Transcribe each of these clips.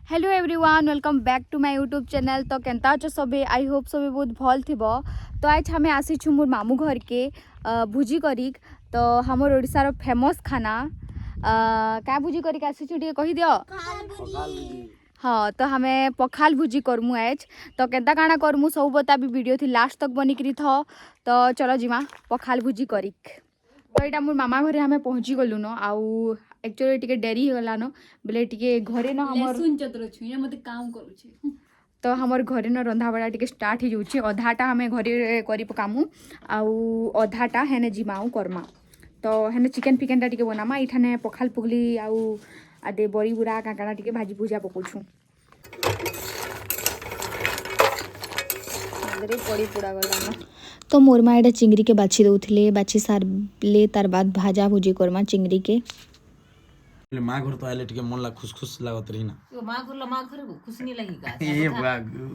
Hello everyone welcome back to my YouTube channel. तो केनता अच्छे सभी आई होप सभी बहुत भल थी। तो आज हमें आसीचु मोर मामू घर के भुजी करिक। तो हमर ओडिशार फेमस खाना क्या भुजी करिक आसीचु टे कहि दियो। हाँ तो हमें पखाल भुजी करमु आज। तो केनता काना करमु सब बता भी वीडियो थी लास्ट तक बनिकरी था। तो चलो जिमा पखाल भुजी करिक। तो यहाँ मोर मामा घरे हमें पहुँची गलु न आउ एक्चुअली टिके डेरी होगला न बोले टिके घरे न हमर सुन चतुर छुया मते काम करूछे। तो हमर घरे न रंधा बड़ा टिके स्टार्ट हो जाउछे। अधाटा हमें घरे करी पकामु आउ अधाटा हेने जिमाउ करमा। तो हेने चिकन फिकेनटा टिके बनामा इठाने पखाल पुगली आउ आदे बड़ी बुरा काकाना टिके भाजी भुजा पकोछु। आदरे पड़ी पुड़ा गला न तो मोर माँ एटा चिंगरी के बाछी दउथिले बाछी सारले तार बाद भाजा भुजी करमा चिंगरी के। माँ घर तो आइले टिके मन ला खुश लागत रही ना। यो माँ घर खुश नहीं लगी का ए बागु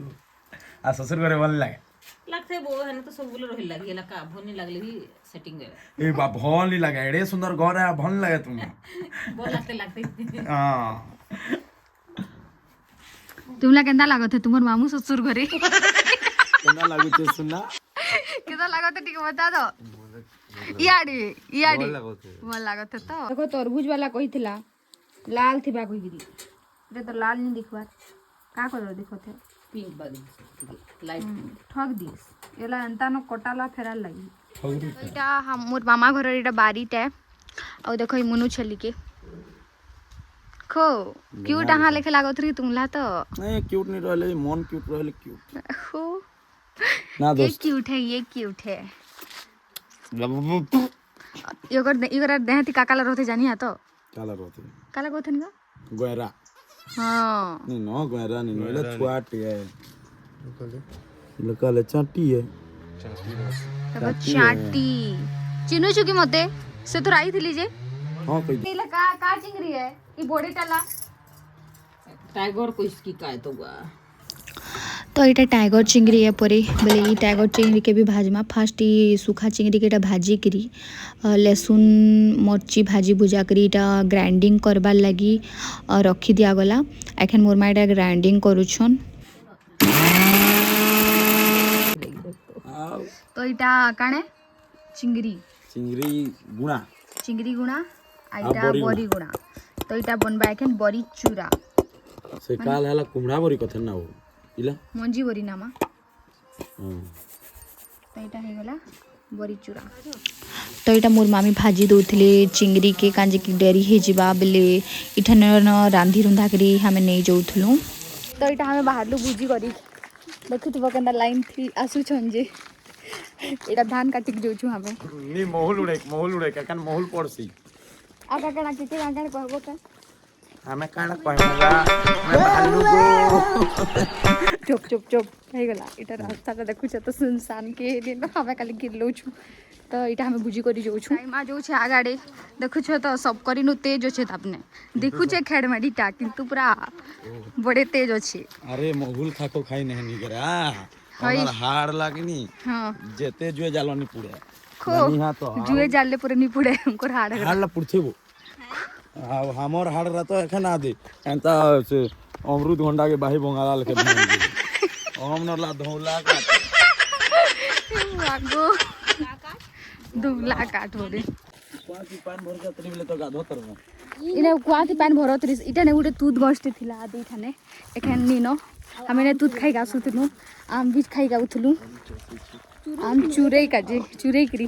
आ ससुर घरे भल लागे लगथे बो हने तो सब बोले रही लगी एला का भोनी लागले भी सेटिंग गए ए बा भल नहीं लागे एड़े सुंदर घर है भल लागे तुम्हें बोल लगते हां तुमला केंदा लागत है तुमर मामू ससुर घरे केना लागु छे सुनना केदा लागत है टिके बता दो। इयाड़ी मन लागत है। तो देखो तरबूज वाला कहिथिला लाल थिबा कहिगिरी रे तो लाल नहीं दिखबार का कलर देखत है पिंक बादी लाइट ठग दिस एला अंता न कटाला फेराल लगी। एटा हम मोर मामा घर एटा बारीटा और देखो ई मुनु छली के खो क्यूट आहा लेखे लागत रही तुमला। तो नहीं क्यूट नहीं रहले मन क्यूट रहले क्यूट हो ना ये दोस्त क्यूट है ये क्यूट है। इगर देहती काकाला रहते जानी है तो काला रहते काला कोथन का गोयरा हां नहीं नो गोयरा नहीं नो ले छुआटी है लकाले चाटी है तब चाटी चिनु चुकी मते से तो राई थिली जे हां कहि इला का चिंगरी है ई बॉडी टाला टाइगर को इसकी काय तो गा तो ये टाइगर चिंगरी है परे बोले ये टाइगर चिंगरी के भी भाजमा फास्ट ये सूखा चिंगरी के भाजी करी लहसुन मर्ची भाजी भुजा करी ग्राइंडिंग करबार लगी रखी दिया गला। एखन मोर माँ ग्राइंडिंग करुछन। तो इटा काने चिंगरी गुणा आइटा बरी गुणा तो इटा बनबा एखन बरी चूरा से काल हला कुमड़ा बरी कथन ना हो इला मंजी बरी नामा तो इटा हे गला बरी चूरा। तो इटा मोर मामी भाजी दउथिले चिंगरी के कांजे की डेरी हे जिबा बेले इठन रांधी रुंधा करी हमें नहीं जाउथलु। तो इटा हमें बाहरलु भुजी करी देखुथबो केंदा लाइन थी आसु छंजे इटा धान काटिक जोछु हमें नी मोहुल उड़े कन मोहुल पड़सी आका कणा किते कांगण कहबो का हमें काना कहला मैं भालू गो चुप चुप चुप हे गला इटा रास्ता का देखु छ तो सुनसान के दिन हमें खाली गिरलो छु। तो इटा हमें भुजी करी जोउ छु मां जो छ आगाडे देखु छ तो सब करी नु तेज छ तापने देखु छ खेड़मेडीटा किंतु पूरा बड़े तेज अछि। अरे मोहुल खाको खाई नहीं निकरा हमर हाड़ लागनी हां जेते जुए जालनी पुड़े खो तो जुए जाले पूरे नि पुड़े हमको हाड़ हाड़ ला पुड़थेबो आ हमर हाड़ रा तो एखन आदे एंता से अमरूद घंडा के बाही बंगाला लेके हम नला धौला का लागो दुबला काट बोले पानी पान भर के तरी तो गाधो तरवा इने कुआती पान भरत रिस इटा ने उडे दूध गस्ते थिला आदि थाने एखन नीनो हमें ने दूध खाई गासुतनु आम बीज खाई गाउथलु आम चूरे करी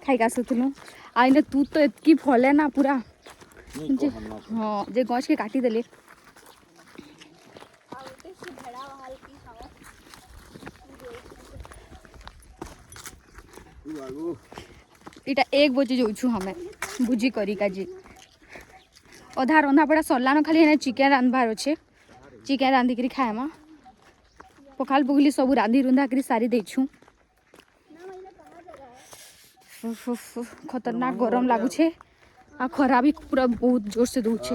खाई गासुतनु आ इने दूध तो एतकी फले ना पूरा जे हां जे गछ के काटी देले इटा 1 बजे जाउछु हमें भुजी करी काजी अधा रंधा पड़ा सरला न खाली चिकेन रांधबार अच्छे चिकेन रांधि करी खाएमा पखाल पुगली सब रांधि रुंधा करी सारी देछु। खतरनाक गरम लागू छे आ खरा भी पूरा बहुत जोर से दूचे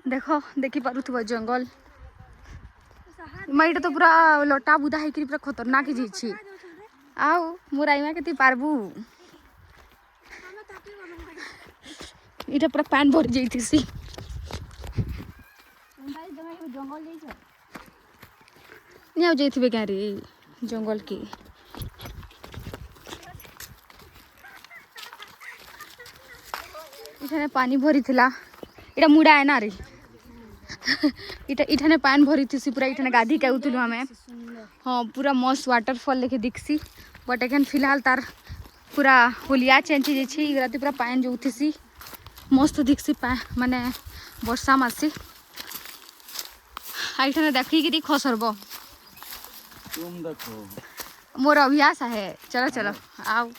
देखो देखी पारुथबो जंगल माइटा तो पूरा लटा बुदा है पूरा खतरनाक जी आउ मोर आईमा के पारबू इटा पूरा पान भर जाती सी नहीं आ जाइए क्या रे जंगल के इठाने पानी भरी थिला इटा मुड़ा है ना रे इठाने पानी भरी थी पूरा इठाने गाधी के उतलु हमें हाँ पूरा मस्त वाटरफॉल लेके दिखसी बट एखन फिलहाल तार पूरा होलिया चेंज हो जाती पूरा पानी जो उठीसी मस्त दिखसी माने वर्षा मासी आइठाने देखिकी खसरब तुम देखो मोर अभ्यास है चलो चलो आओ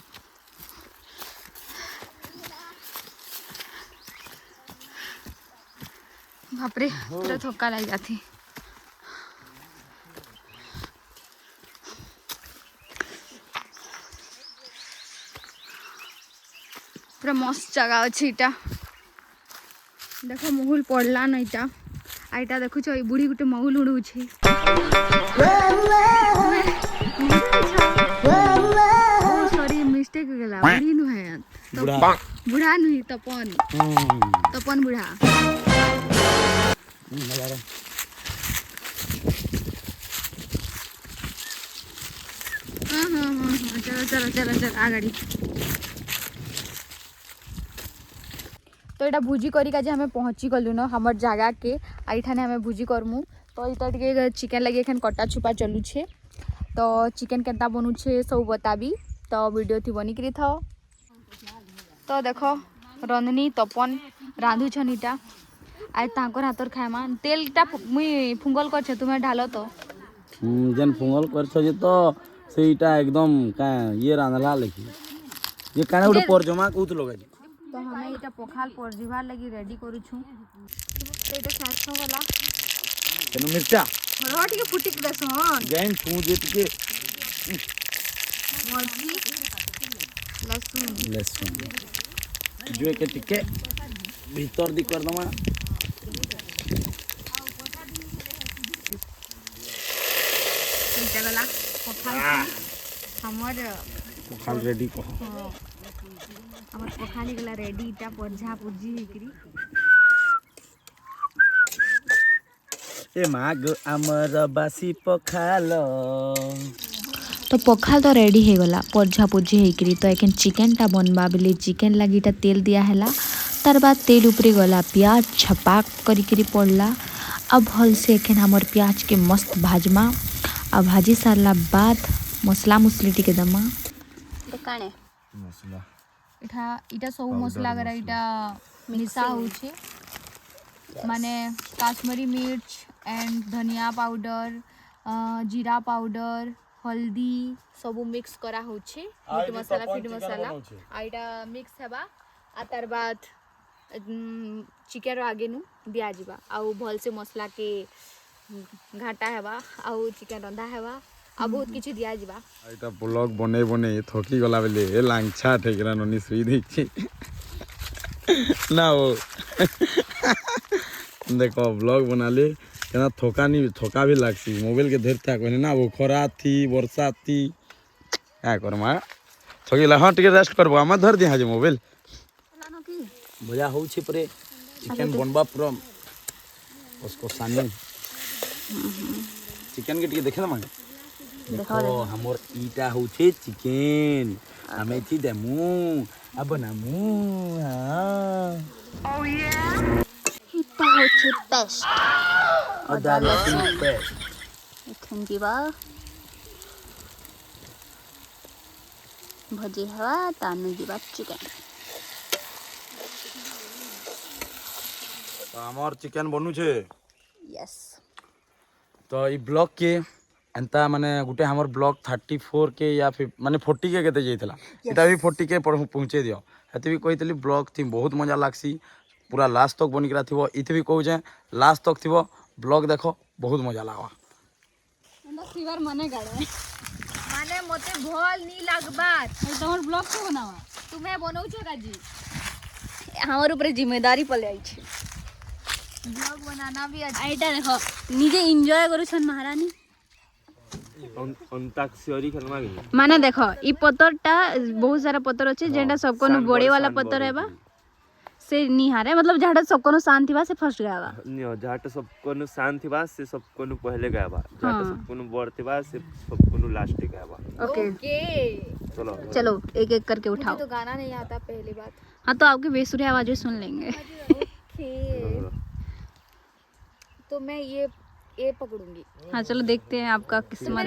बापरे पूरा थोका लग जाती पूरा मस्त जगह अच्छी इटा देख महुल पड़ला न इटा आईटा देखुच बुढ़ी गोटे महुल उड़ू सॉरी मिस्टेक हो गला बुढ़ी नुहे बुढ़ा नुही तपन तपन बुढ़ा हाँ चलो चलो चलो चलो आगाड़ी तो यहाँ भुजी करी का हमें पहुँची गलु न हमर जगह के आईठाने हमें भुजी करमु तो इतना टे चिकेन लगे एखन कटा छुपा चलुछे तो चिकेन केता बनुछे सब बताबी तो वीडियो थी बनी करी था तो देखो रंधनी तपन रांधुछन इटा आज तांकर हाथर खाएमा तेलटा मुई फुंगल करछे तुम्हें ढालो तो जन फुंगल करछ जे तो सेटा एकदम का ये रांधला लेखी ये काना उडे परजमा कहत लोग तो हमें इटा पखाल परजिवार लगी रेडी करू छु तो इटा सासो वाला तेनु मिर्चा रोटी के फुटी के दसन जैन छू जे के मर्ची लहसुन लहसुन जो के टिके भीतर दी कर दमा इटा वाला पखाल हमर पखाल रेडी को हमर पखाली गला रेडी इटा परझा पुजी हेकरी ए माग हमर बासी पखाल तो पखाल तो रेडी हो गला परझा पुजी हेकरी तो एखन चिकेन टा बनबा बेले चिकेन लागिटा तेल दिया हैला तार बाद तेल ऊपरे गला प्याज छपाक करी पड़ला अब भल से एखन हमर प्याज के मस्त भाजमा आ भाजी सारला बाद मसला मुसली टिके दमा तो काने मसला इटा सब मसला गरा इटा मिसा होछे माने काश्मीरी मिर्च एंड धनिया पाउडर जीरा पाउडर हल्दी सब मिक्स करा होछे मीट मसाला फीड मसाला आइटा मिक्स हेबा आ तार बाद चिकेन आगे नु दिया जिबा आउ भल से मसला के घाटा हेबा आउ चिकेन रंधा हेबा आ बहुत किछि दिया जिबा एटा ब्लॉग बने बने थकी गला बेले ए लांगछा ठेकरा ननी सुई देखछि ना हो देखो ब्लॉग बना ले केना थोका भी लागसी मोबाइल के धर था कहने ना वो खरा थी वर्षा थी क्या करमा थकीला हाँ टिके रेस्ट करबो हम धर दिया जे मोबाइल भजा हो छी परे चिकन बनबा पूरा उसको सानी चिकन के टिके देखे ना देखो हमर ईटा हो छे चिकन हमें थी देमु अब बनामु हां ओ या इटा होछे पेस्ट अदा लहसुन पेस्ट एखन दिबा भजी हवा तानु दिबा चिकेन तो हमर चिकन बनू छे यस तो ई ब्लॉग के एंता माने गुटे हमर ब्लॉग 34 के या फिर माने 40 के केते जाइतला एटा भी 40 के पहुंचे दियो हेते भी कहितली ब्लॉग थी बहुत मजा लागसी पूरा लास्ट तक बनिकरा थिबो इथे भी कहू जे लास्ट तक थिबो ब्लॉग देखो बहुत मजा लागवा अंदा सिवर माने गाड़े माने मते भल नी लागबार तमर ब्लॉग को बनावा तुम्हें बनौ छ काजी हमर ऊपर जिम्मेदारी पले आई छे ब्लॉग बनाना भी अच्छा आइटा देखो निजे एंजॉय करू छन महारानी अंताक्षरी खेलमा माने देखो ई पत्तरटा बहुत सारा पत्तर अछि जेंटा सबको बड़े वाला पत्तर हेबा से नहीं हारे मतलब जहाँ सबको शांत थी से फर्स्ट गया बा नहीं जहाँ सबको शांत थी से सबको पहले गया बा जहाँ सबको बड़ थी से सबको लास्ट गया बा। ओके चलो चलो एक एक करके उठाओ। तो गाना नहीं आता पहली बात। हाँ तो आपकी बेसुरी आवाजें सुन लेंगे। ओके तो मैं ये पकड़ूंगी। हाँ चलो देखते हैं आपका किस्मत।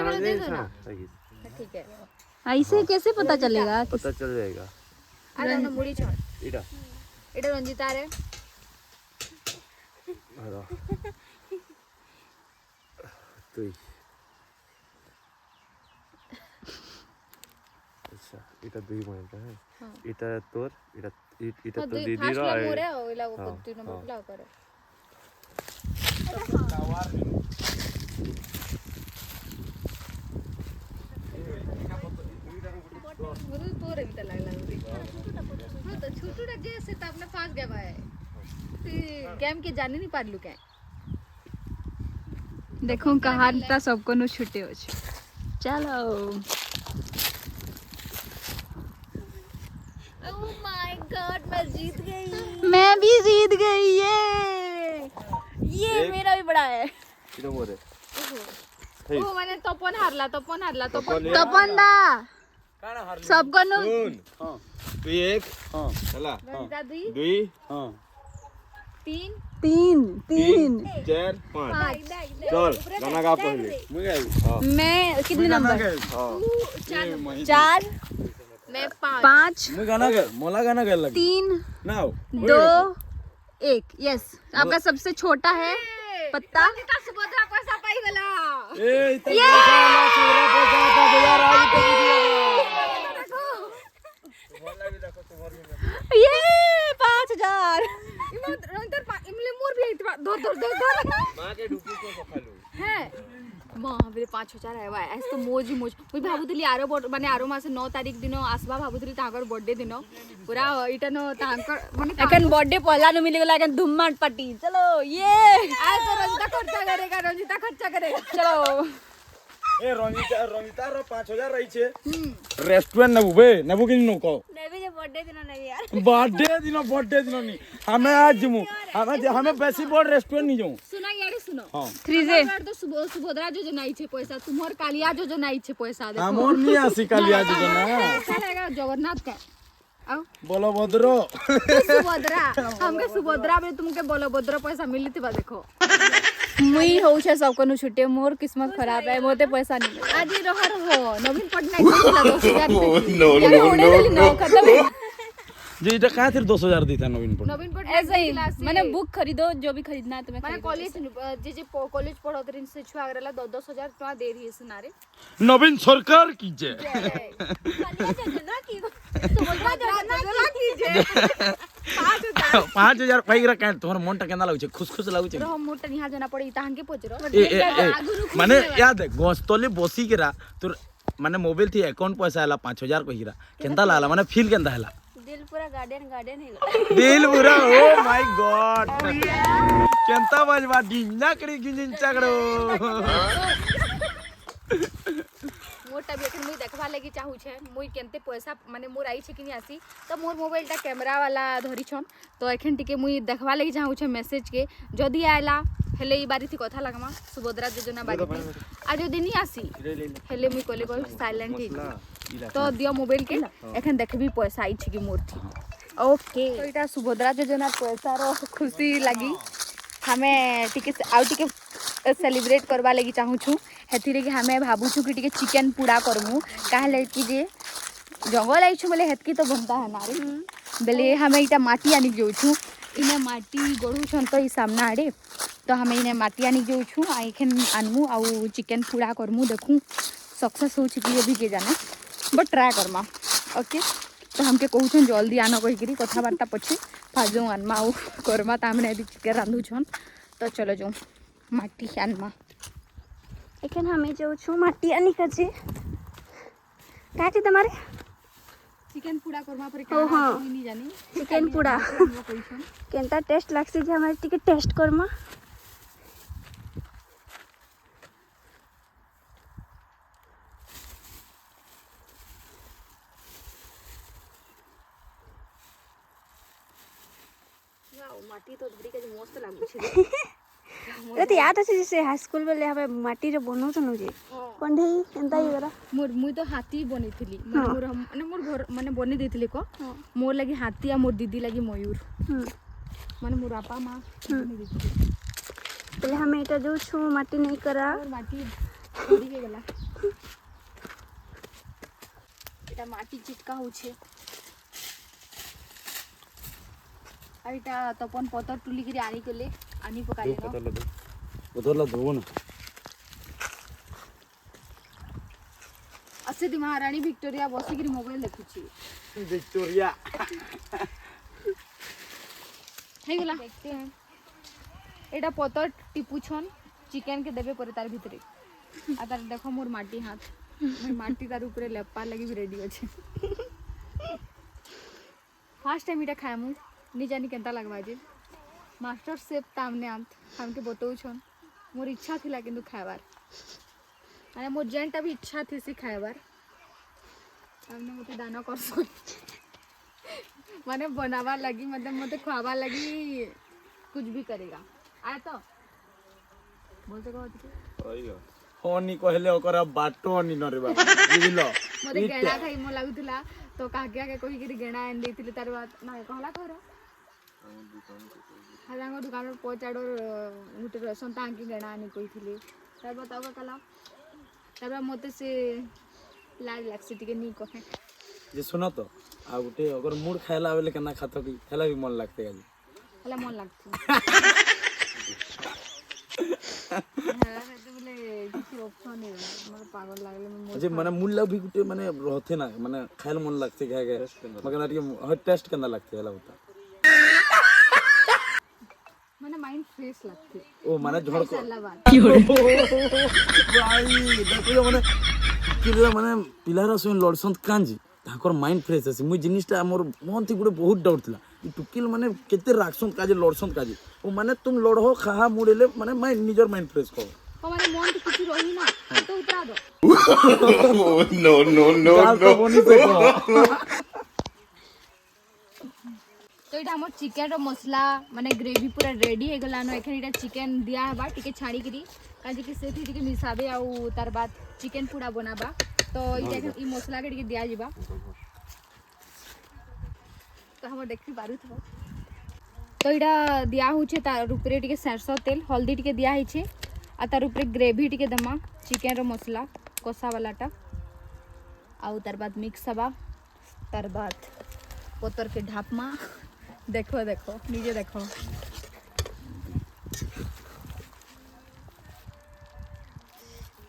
ठीक है ऐसे कैसे पता चलेगा? पता चल जाएगा। आ मुड़ी छोड़ इड़ा এটা রঞ্জিতা রে তুই আচ্ছা এটা দুই পয়েন্ট হ্যাঁ এটা তোর এটা তো দিদির আর মোরে ওইলা দুই নম্বর প্লাও করে मुझे तो रविता लागला मुझे हां तो छोटूटा जे से त अपने फास्ट गया भाई गेम के जाने नहीं पारलु क्या देखो कहानता सबको नु छुटे हो छ। चलो ओह माय गॉड मैं जीत गई। मैं भी जीत गई ये मेरा भी बड़ा है। এটা মোরে ओ मैंने तपन हारला तपन दा सबको नु हां तू एक हां चला रंजिता दुई दुई हां तीन तीन 4 5 चल गाना गा पहले मुझे आई हां मैं कितने नंबर? हां 4 मैं 5 5 मैं गाना गा मोला गाना गा लगी 3 नाउ 2 1 यस आपका सबसे छोटा है पत्ता। रंजिता सुभद्रा पैसा पाई गला ए इतना साला पूरा पैसा था यार आज तो ये 5000 इमले मोर भी आइतबा दो मां के ढुकी को सखालू है मां बेले 5000 आइबा ऐसे तो मोज मुई भाबुतली आरो माने आरो मासे 9 तारिख दिन आसबा भाबुतली ताकर बर्थडे दिन पूरा इटा न ताकर माने एखन बर्थडे पहला नु मिल गेला एखन धुम्माट पार्टी चलो ये आज तो रंजिता खर्चा करेगा चलो ए रंजिता रो 5000 रही छे रेस्टोरेंट नबु बे नबु किन नो को नेवी जे बर्थडे दिन नहीं यार बर्थडे दिन नहीं हमें आज जमु हमें पैसे बोल रेस्टोरेंट नहीं जाऊं सुना यार सुनो हां 3 जे तो सुभद्रा जो जनाई छे पैसा तुमर कालिया जो जनाई छे पैसा देखो हमर नहीं आसी काली आज जना चलेगा जगन्नाथ का आओ बोलो भद्रो सुभद्रा हमके सुभद्रा में तुमके बलभद्र पैसा मिली थी देखो मुई हो छे सबको नु छुटे मोर किस्मत खराब है मोते पैसा नहीं मिला। आज रहर हो नवीन पटनायक दिला 2000 नो खत्म जी इटा कहां फिर 2000 दी था नवीन पर नवीन पटनायक ऐसे ही मैंने बुक खरीदो जो भी खरीदना है तुम्हें माने कॉलेज जे कॉलेज पढ़त रिन से छुआ गरला 10,000 टका दे रही सुनारे नवीन सरकार की जय सुभद्रा जना कीजे 5000 पैरा काट तोहर मन टा केना लागु छे खुश लागु छे हम मोटा निहाल जना पड़ी तांके पोचरो ए माने याद है गोस्तले बसी केरा तोर माने मोबाइल थी अकाउंट पैसा आला 5000 कहिरा केंता लागला माने फील केंता हला दिल पूरा गार्डन है दिल पूरा ओ माय गॉड केंता बजवा डिंजा करी गिंजिन चगड़ो मोटा भी मुई देखवा लगी चाहू छे मुई केनते पैसा माने मोर आई छे कि नहीं आसी तो मोर मोबाइल टा कैमरा वाला धरी छन तो एखन टिके मुई देखवा लगी चाहू छे मैसेज के जदी आयला हेले ई बारी थी कथा लगमा सुभद्रा योजना बारी आ जदी नहीं आसी हेले मुई कोले को साइलेंट ही तो दियो मोबाइल के एखन देखबी पैसा आई छे कि मोर थी ओके तो इटा सुभद्रा योजना पैसा रो खुशी लगी हमें टिके आउ टिके सेलिब्रेट करवा लगी चाहू छु हेथिरे कि हमें भाबू छु कि टिके चिकन पूड़ा करमु काहे कि जे जंगल आई छु बोले हेतकी तो बनता है नारे बोले हमें इटा माटी आनी जो छु इने माटी गड़ू छन तो ई सामना आड़े तो हमें इने माटी आनी जो छु आ एखन आनमु आ चिकन पूड़ा करमु देखू सक्सेस हो छि कि अभी के जाने बट ट्राई करमा ओके तो हमके कहू छन जल्दी आनो कहि करी कथा बार्ता पछे फाजो आनमा आ करमा त हमने अभी चिकन रांधु छन तो चलो जो माटी आनमा एखन हमें जो छु माटी आनी कजे काटे तमारे चिकन पूड़ा करमा पर ओ हाँ नहीं जानी चिकन पूड़ा केनता टेस्ट लागसी जे हमारे टिके टेस्ट करमा माटी तो धरी के मस्त लागु छे तो याद अच्छे जैसे हाई स्कूल बेले हमें माटी रे बनाऊँ जे कंढई एंता ही करा मुई तो हाथी बनेइथिली माने मोर घर माने बने देथिली को मोर लगी हाथी आ मोर दीदी लगी मयूर माने मोर बापा माँ बने देथिली पहले हमें इटा जो छु माटी नहीं करा और माटी धरी के गला এটা মাটি চিটকা হচ্ছে আর এটা তপন পতর তুলি করে আনি গলে আনি পকাই না बदला दो ना আসে দি মহারানী ভিক্টোরিয়া বসি করে মোবাইল দেখুছি विक्टोरिया হয়ে গলা দেখতে हैं এটা পতর টিপুছন চিকেন কে দেবে পরে তার ভিতরে আর তার দেখো মোর মাটি হাত মাটি তার উপরে লেপার লাগি भी रेडी আছে ফার্স্ট টাইম এটা খায় মু নি জানি কেনতা লাগবা যে মাস্টার শেফ তামনে আন্ত हमके बतौछन मोर इच्छा थिला किंतु खाइबार माने मोर जेनटा भी इच्छा थी से खाइबार हमने मते दाना करसो माने बनावा लगी मतलब मते खुआवा लगी कुछ भी करेगा आया तो बोलते कहो होनी कहले ओकरा बाटो नि नरे बाबा बुझलो मते गेणा खाई मो लागुतला तो काकिया के कहि के गेणा एन देतिले तार बात ना कहला करो हालांगो दुकान पर पहुंचाडोर गुटे रसन तांकी गेणा आनी कहिथिले तार बात आगा कला तार मते से लाज लागसी टिके नी कहे जे सुनो तो आ गुटे अगर मूड खायला आवेले केना खातो की खाला भी मन लागते आज हला मन लागती बोले किसी ऑप्शन नहीं मतलब पागल लागले जे माने मूल्य भी गुटे माने रहते ना माने खायला मन लागते खाय गए मगर ना टिके टेस्ट केना लागते हला होता माने माइंड फ्रेश लगती ओ माने झड़ को सलाबाद भाई देखो माने किला माने पिलारा सोन लड़संत कांजी ताकर माइंड फ्रेश আছে মুই জিনিসটা আমার মন থেকে গুড়ে বহুত ডাউট ଥିଲା ই টুকিল মানে কেতে রাখসন্ত কাজে লড়সন্ত কাজে ও মানে তুমি লড়ো খাহা মুড়েলে মানে মাইন্ড নিজর মাইন্ড ফ্রেশ করো हमारे मन तो कुछ रही ना तो उतरा दो नो नो नो नो बनी से को तो इटा हमर चिकन रो मसला माने ग्रेवी पूरा रेडी हे गलानो एखन इटा चिकन दिया हेबा टिके छाड़ी करी काजे कि सेठी टिके मिसाबे आ तार बाद चिकन पूरा बनाबा तो इटा एखन ई मसला के टिके दिया जिबा तो हम देखि पारु थो तो इटा दिया होछे तार ऊपर टिके सरसों तेल हल्दी टिके दिया हिचे आ तार ऊपर ग्रेवी टिके दमा चिकन रो मसला कोसा वालाटा आउ तार बाद मिक्स हबा तार बाद पतर के ढापमा देखो देखो नीचे देखो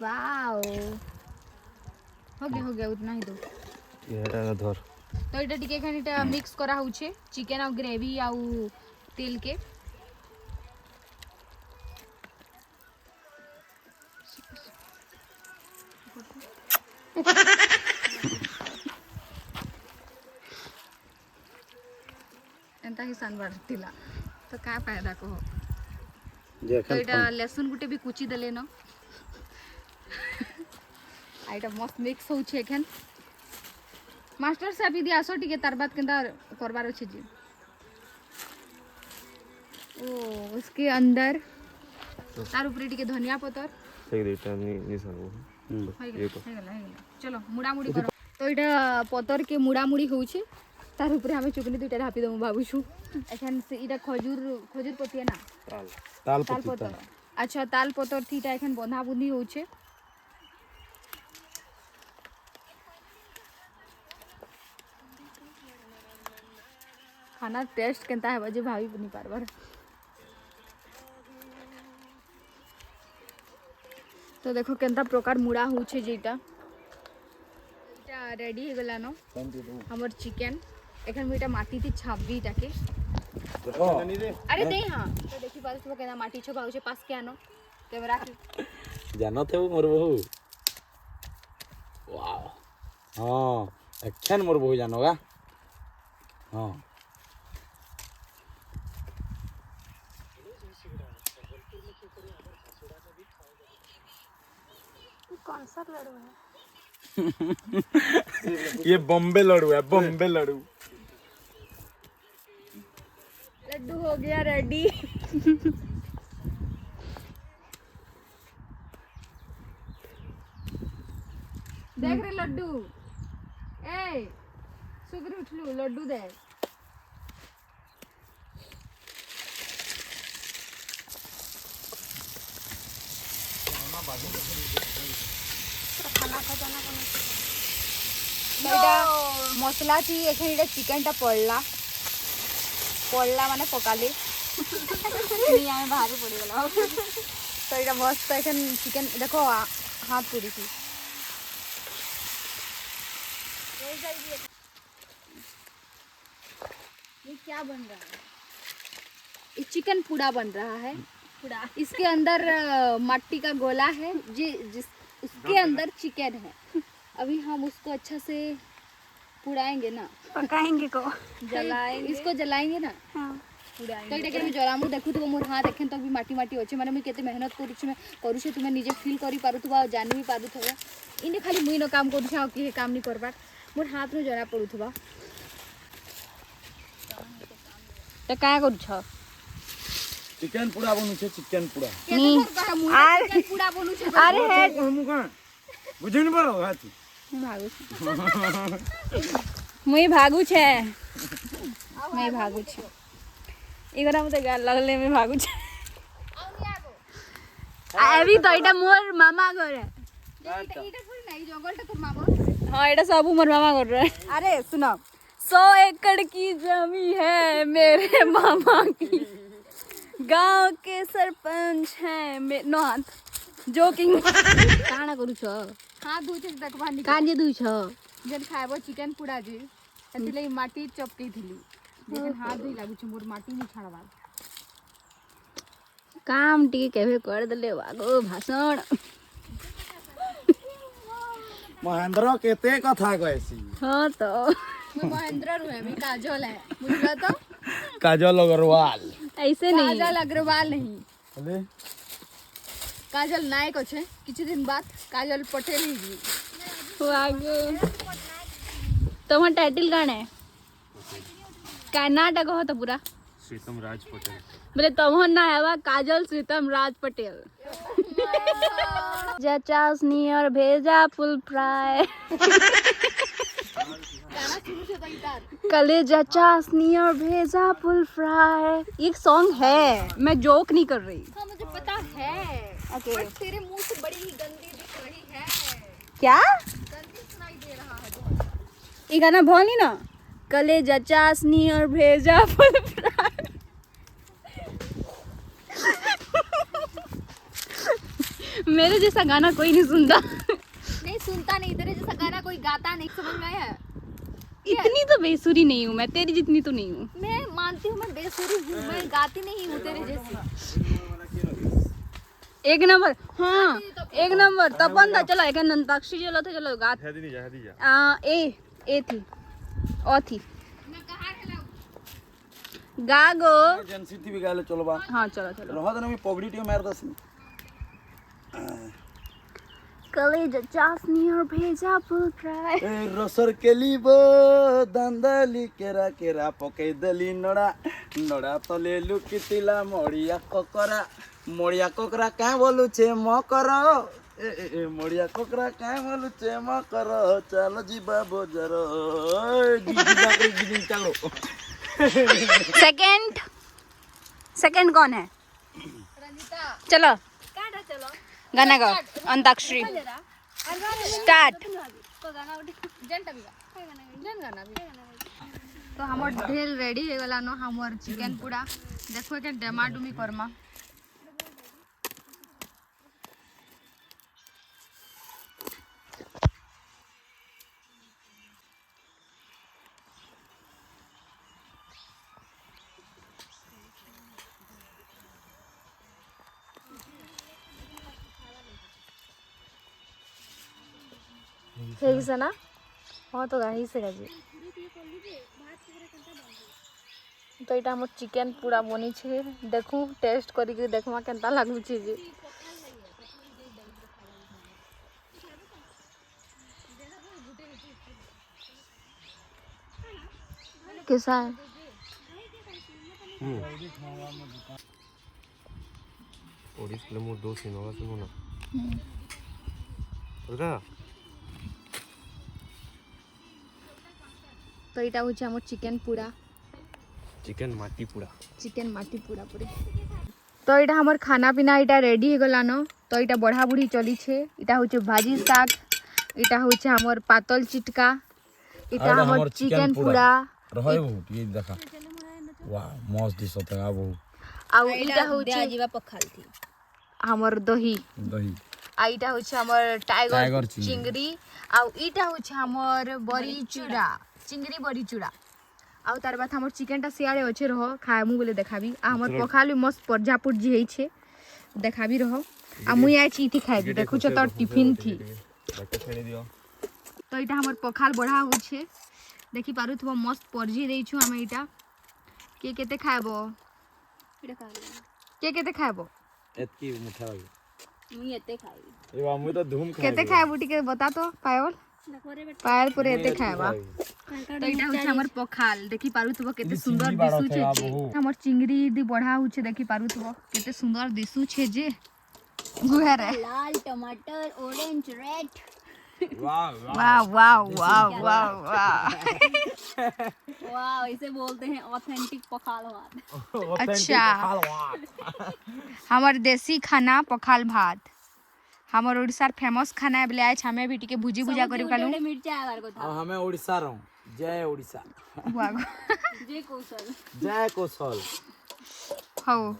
वाओ हो गया उतना ही दो एटा धर तो इटा टिके खानी इटा मिक्स करा होछे चिकन और ग्रेवी आउ तेल के एंता ही सान बारतिला तो का फायदा कहो तो इटा लहसुन गुटे भी कुची देले न आइटा मस्त मिक्स होछे एखन मास्टर साहब इदी आसो टिके तार बाद केंदा करबार अछि जी ओ उसके अंदर तार ऊपर टिके धनिया पत्तर ठीक देटा नि साबो हे गला चलो मुड़ा मुड़ी करो तो इटा पत्तर के मुड़ा मुड़ी होछे तार ऊपर हमें चुकनी दुटा ढापी दमु बाबूछु एखन से इटा खजूर पत्ती है ना ताल ताल पत्तर अच्छा ताल पत्तर थी इटा एखन बंधा बुंदी होछे खाना टेस्ट केनता है बजे भाभी बनी पारबार तो देखो केनता प्रकार मुड़ा होछे जेटा इटा रेडी हे गला न हमर चिकन एखन मुइटा माटी थी छाबी टाके अरे दे हां तो देखि पास तो केना माटी छबा होछे पास के आनो कैमरा की जानत है मोर बहू वाओ हां एक्शन मोर बहू जानोगा हां कौन सा लड़ू है ये बॉम्बे लड़ू है बॉम्बे लड़ू लड्डू हो गया रेडी। देख रे लड्डू, ए सुगरी उठलू लड्डू दे। মশলা থি এখানে এটা চিকেনটা পড়লা পড়লা মানে পকালে নিয়ে আমি বাহারে পড়ে গেলাম। তো এটা মস্ত এখন চিকেন দেখো হাত পুড়েছি। ये क्या बन रहा है? ये चिकन पूड़ा बन रहा है। पूड़ा इसके अंदर मट्टी का गोला है उसके अंदर चिकन है। अभी हम उसको अच्छा से पुड़ाएंगे ना, पकाएंगे को जलाएंगे, इसको जलाएंगे ना। हाँ तो एटा के जलामु देखु तो मोर हाथ देखें तो भी माटी माटी होचे माने मैं केते मेहनत करू छे तुमे निजे फील करी पारुथबा जानि भी पारुथबा। इने खाली मुई न काम करू छे आ कि काम नहीं करबार मोर हाथ में जरा पड़ुथबा। तो क्या करू छ? चिकन पूरा बनू छे चिकन पूरा चिकन पूड़ा बनू छे। अरे हे हम कहां बुझिन पर हाथी मुई भागू छे मैं भागू छे इगरा मते गाल लगले मैं भागू छे। अभी तो एटा मोर मामा घर है। इटा थोड़ी ना ई जंगल ता तोर मामा। हाँ एटा सब मोर मामा कर रहा है। अरे सुनो 100 एकड़ की जमी है मेरे मामा की, गांव के सरपंच हैं नो हाथ जोकिंग काना करू छ हाथ धोई छे देखबा नि काजे दुई छ जन खाएबो चिकन पूड़ा जे एतिले माटी चपके थिली लेकिन हाथ धोई लागु छे मोर माटी नि छाड़बा। काम टिके केबे कर देले वागो भाषण। महेंद्र केते कथा कहसी हाँ तो मैं महेंद्र रुए भी काजल है बुझला तो काजल अग्रवाल ऐसे नहीं काजल अग्रवाल नहीं हेले काजल नायक छे किछु दिन बाद काजल पटेल ही जी। वागो तुम्हारा टाइटल कौन है? कर्नाटक हो तो पूरा श्रीतम राज पटेल। बोले तुम्हारा ना है वा काजल श्रीतम राज पटेल। चाशनी और भेजा फुल फ्राई कलेजा चाशनी और भेजा फुल फ्राई एक सॉन्ग है, मैं जोक नहीं कर रही। हाँ मुझे पता है ओके बट तेरे मुंह से बड़ी ही गंदी दिख रही है। क्या गंदी सुनाई दे रहा है बहुत। ये गाना बोली ना कलेजा चाशनी और भेजा फुल फ्राई। मेरे जैसा गाना कोई नहीं सुनता। नहीं सुनता नहीं तेरे जैसा गाना कोई गाता नहीं, समझ में आया? इतनी तो बेसुरी नहीं हूँ मैं, तेरी जितनी तो नहीं हूँ। मैं मानती हूँ मैं बेसुरी हूँ, मैं गाती नहीं हूँ तेरे जैसी। एक नंबर हाँ एक नंबर तपन था। चलो एक अंताक्षरी चलो तो चलो गा ए थी ओ थी गा गो एजेंसी थी भी गाले चलो बा हाँ चलो चलो रहा देना मैं पगड़ी टी मार दस कलेजा चाशनी और भेजा फुल फ्राई ए रसर केली बो दंदली केरा केरा पके दली नडा नडा तले लुकितिला मड़िया कोकरा का बोलू छे म करो ए मड़िया कोकरा का बोलू छे म करो चलो जीबा बजार गिदी चलो। सेकंड कौन है? चलो गाना गाओ अंताक्षरी स्टार्ट। तो हमर ढेल रेडी हो गला नो हमर चिकन पूड़ा देखो के डमाडुमी करमा। ना हाँ तो गाही से गाजी तो यहाँ मोर चिकेन पूरा बनी छे देखूँ टेस्ट करिके देखमा केनता लागुचे जे कैसा है और इसलिए मोर दो सीन होगा सुनो ना और का तो यहाँ हूँ आम चिकेन पूरा चिकन माटी पूरा चिकेन माटी पूरा पूरी तो यहाँ हमार खाना पीना यहाँ रेडी हो गलान तो यहाँ बढ़ा बुढ़ी चली छे यहाँ हूँ भाजी शाग यहाँ हूँ हमार पातल चिटका यहाँ हमार चिकेन पूरा रहे बहुत ये देखा वाह मस्त दिस होता है बहुत आउ यहाँ हूँ जीवा पखाल थी हमार दही दही आ इटा हूँ हमार टाइगर टाइगर चिंगरी। चिंगरी आउ इटा हूँ हमार बड़ी चूड़ा चिंगरी बड़ी चूड़ा आउ तार बाद हमार चिकेन सियाड़े अच्छे रह खाएमु बोले देखाबी आ हमार पखाल भी मस्त पर्जा पुर्जी है छे देखाबी रह आ मुई आई छी इथि खाएबी देखु छ तो टिफिन थी तो इटा हमार पखाल बढ़ा हो छे देखि पारु थबो मस्त पर्जी देई छु हम इटा के केते खाएबो के केते खाएबो एतकी मुठा लगे मुई एते खाई ए बा मुई तो धूम खा केते खाएबो टिके बता तो पायल पायल पूरे एते खाएबा तो इटा होछ हमर पखाल देखि पारुथबो केते सुंदर दिसु छे जे हमर चिंगरी दी बढ़ा होछ देखि पारुथबो केते सुंदर दिसु छे जे गुहरे लाल टमाटर ऑरेंज रेड वाह वाह वाह वाह वाह वाह वाह इसे बोलते हैं ऑथेंटिक पखाल भात अच्छा हमर देसी खाना पखाल भात हमर ओडिसार फेमस खाना है बोले आज हमें भी टिके भुजी भुजा करी कालू मिर्चा आवार को था हमें ओडिसा रहूं जय ओडिसा वाह जे कौशल जय कौशल हो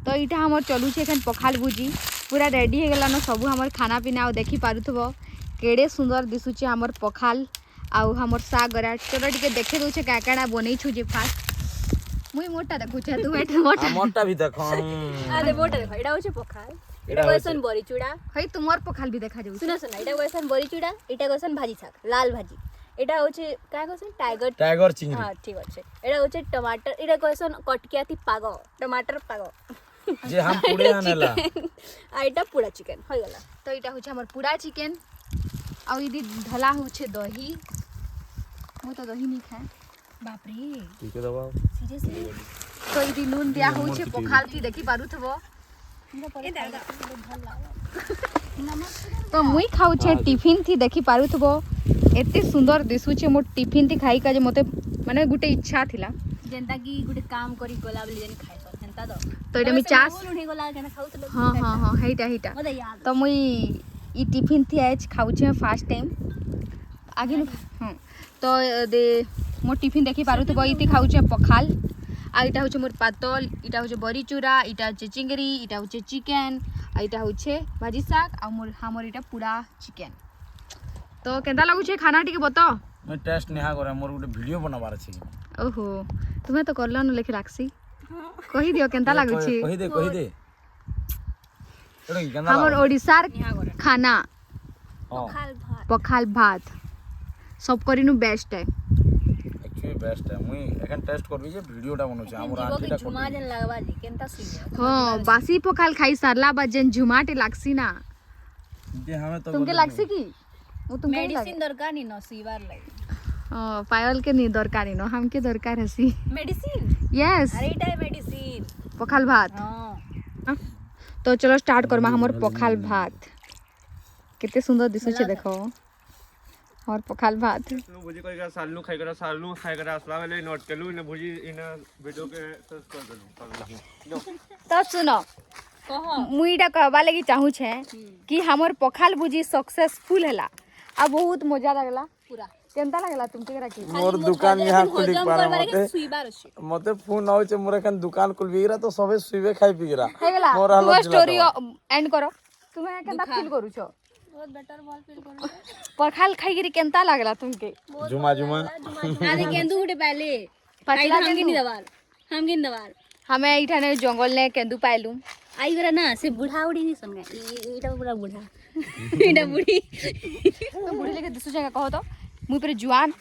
तो इटा हमर चलू छे एखन पखाल भुजी पूरा रेडी हो गला न सब हमर खाना पीना आ देखि पारुथबो केड़े सुंदर दिसुचे हमर पखाल आउ हमर साग गरा चलो टिके देखे दउ छे का काड़ा बनै छु जे फास्ट मुई मोटा देखु छे तू एठ मोटा मोटा भी देखो अरे मोटा देखो एटा होचे पखाल एटा गोसन बड़ी चूड़ा हई तुमर पखाल भी देखा जाउ सुना सुना एटा गोसन बड़ी चूड़ा एटा गोसन भाजी शाक लाल भाजी एटा होचे का गोसन टाइगर टाइगर चिंगरी हां ठीक আছে एटा होचे टमाटर एटा गोसन कटकिया थी पागो टमाटर पागो जे हम पूरे आनेला आ एटा पूरा चिकन होई गला तो इटा होचे हमर पूरा चिकन आउ इदी धला होचे दही मु तो दही नहीं खाए बाप रे ठीक है दबाओ सीरियसली तो इदी नून दिया होचे पखाल थी देखि पारुथबो तो मुई खाऊ छे टिफिन थी देखि पारुथबो एते सुंदर दिसुचे मो टिफिन थी खाई का जे मते माने गुटे इच्छा थिला जेंता की गुटे काम करी गोला बोली जन खाइ तो हेंता दो तो इटा मी चास उठी गोला केना खाउतलो हां हां हां हेटा हेटा मते याद तो मुई ई टिफिन थी आज खाऊ छे फर्स्ट टाइम आगे नु हां तो दे मो टिफिन देखि पारुथबो इति खाऊ छे पखाल आ इटा होचे मोर पातल इटा होचे बड़ी चूड़ा इटा होचे चिंगरी इटा होचे चिकन आ इटा होचे भाजी शाक आ मोर हमर इटा पूरा चिकन तो केंदा लागु छे खाना टिके बताओ मैं टेस्ट नेहा करे मोर गुटे वीडियो बनाबार छै ओहो तुम्हें तो करला न लेखे लागसी कहि दियो केंता लागु छे कहि दे एडो की गंदा हमर ओडिसार खाना पखाल भात पखाल भात सब करिनु बेस्ट है एक्चुअली बेस्ट है मुई एखन टेस्ट करबी जे वीडियोटा बनौ छै हमर जीवो आंटीटा के झुमा जन लागबा जी केनता सुई हां बासी पखाल खाई सारला बजन झुमाटे लागसी ना जे हमें तो तुमके लागसी की वो तुमके मेडिसिन दरकार नी न सुईवार लागे पायल के नहीं दरकारी नो हमके दरकार हसी मेडिसिन यस अरे एटा मेडिसिन पखाल भात हां तो चलो स्टार्ट करमा हमर पखाल भात कितने सुंदर दिसु छे देखो और पखाल भात नु भुजी करिका सालनु खाइ करा असला वाले नोट केलु ने भुजी इन वीडियो के सर्च कर देलु तो सुनो कहो मुईटा कहबा लगी चाहू छे कि हमर पखाल भुजी सक्सेसफुल हला आ बहुत मजा लागला पूरा केनता लागला तुमके करा की मोर दुकान यहाँ खुली पारा मते सुईवार अछि मते फोन आउ छै मोर एखन दुकान खुलबीरा तो सबे सुबे खाइ पीरा हेगला मोर तुम हालत स्टोरी एंड करो तुम्हें केनता फील करू छो बहुत बेटर बॉल फील करू पखाल खाई गिरी केनता लागला तुमके जुमा जुमा आदि केंदू गुटे पहले पचला हम गिन दवार हम गिन दवार हमें इठाने जंगल ने केंदू पाइलू आई गरा ना से बुढ़ा उड़ी नहीं सुन गए एटा पूरा बुढ़ा एटा बुढ़ी तो बुढ़ी लेके दिसु जगह कहो तो मुई पर जुआन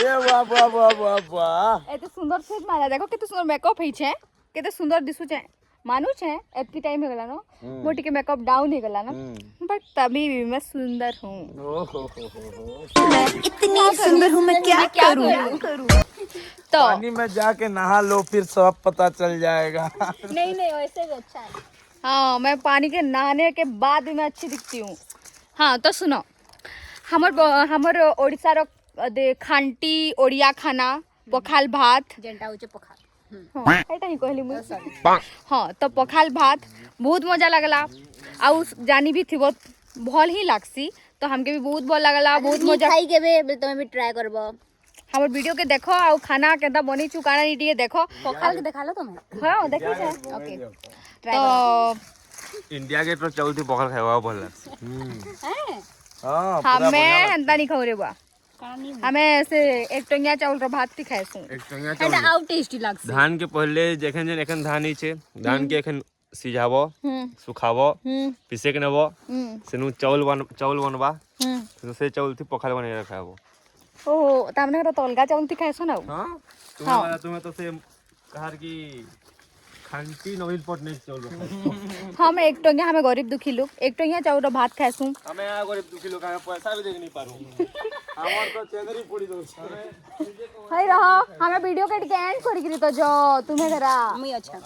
ए वाह वाह वाह वाह वाह एते सुंदर सेज मारा देखो कितने सुंदर मेकअप है छे कितने सुंदर दिसु छे मानुच है एतकी टाइम हो गला ना मोर टिके मेकअप डाउन हो गला ना बट तभी भी मैं सुंदर हूँ इतनी सुंदर हूँ मैं क्या करूँ तो पानी में जाके नहा लो फिर सब पता चल जाएगा। नहीं वैसे भी अच्छा है। हाँ मैं पानी के नहाने के बाद भी मैं अच्छी दिखती हूँ। हाँ तो सुनो हमर ओडिशा रो खांटी ओडिया खाना पखाल भात जेंटा होचे पखाल हाँ एटा ही कहली मुई हाँ तो पखाल भात बहुत मजा लगला आउ जानी भी थी बहुत भल ही लागसी तो हमके भी बहुत भल लगला बहुत मजा खाई के बे तुम्हें भी ट्राई करबो हमर वीडियो के देखो आउ खाना केदा बनी चुकाना नहीं टिके देखो पखाल के देखा लो तुम्हें हाँ देखी है ओके तो इंडिया गेट रो चाउल थी पकड़ खावा भल लागसी हाँ हमें हंता नहीं खाऊ रे बा हमें से एक टंगिया चावल रो भात ती खाएसु एक टंगिया एटा चाउल आउ टेस्टी लागसे धान के पहले जखन जन एखन धान ही छे धान के एखन सिझाबो सुखाबो पिसे के नेबो सेनु चाउल बनबा से चाउल थी पखाल बने खाबो ओ तामने रो तलगा चावल ती खाएसु ना हां तुम्हें तो से कहर की खांटी नवीन पटने चाउल हम एक टंगिया हमें गरीब दुखी लोग एक टंगिया चावल रो भात खाएसु हमें आ गरीब दुखी लोग का पैसा भी दे नहीं पारू हमर तो चेदरी पड़ी दो हई रहो हमें वीडियो के एंड करी करी तो जो तुम्हें घरा मुई अच्छा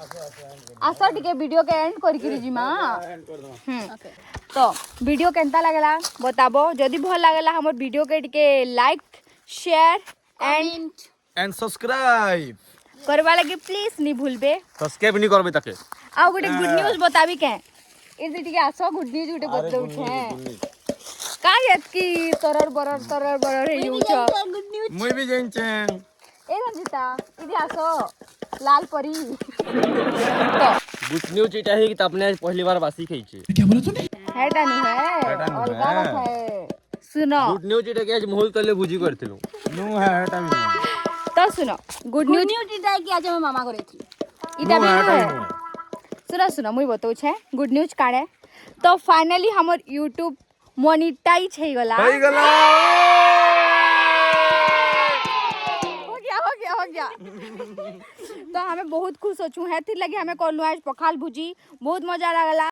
आसा टिके वीडियो के एंड करी करी जी मां तो वीडियो केनता लागला बताबो जदी भल लागला हमर वीडियो के टिके लाइक शेयर एंड सब्सक्राइब करवा लगे प्लीज नहीं भूलबे सब्सक्राइब नहीं करबे तके आउ गोटे गुड न्यूज बताबी के इसे टिके आसो गुड न्यूज गोटे बतौ छे का याद की तरर बरर हे यूच मुई भी जाइन छें ए रंजिता इधे आसो लाल परी तो गुड न्यूज इटा है कि त अपने आज पहली बार बासी खाई छे हेटा नहीं है अलगा बात है सुनो गुड न्यूज इटा के आज मोहल तले भुजी करथिलु नु है हटा भी तो सुनो गुड न्यूज न्यूटी ट्राई किया जे मैं मामा करे थी इटा भी है सुनो मुई बताऊ छे गुड न्यूज काड़े तो फाइनली हमर YouTube मोनेटाइज हे गला हो गला हो गया तो हमें बहुत खुश होचू है थी लगे हमें करलु आज पखाल भुजी बहुत मजा लागला।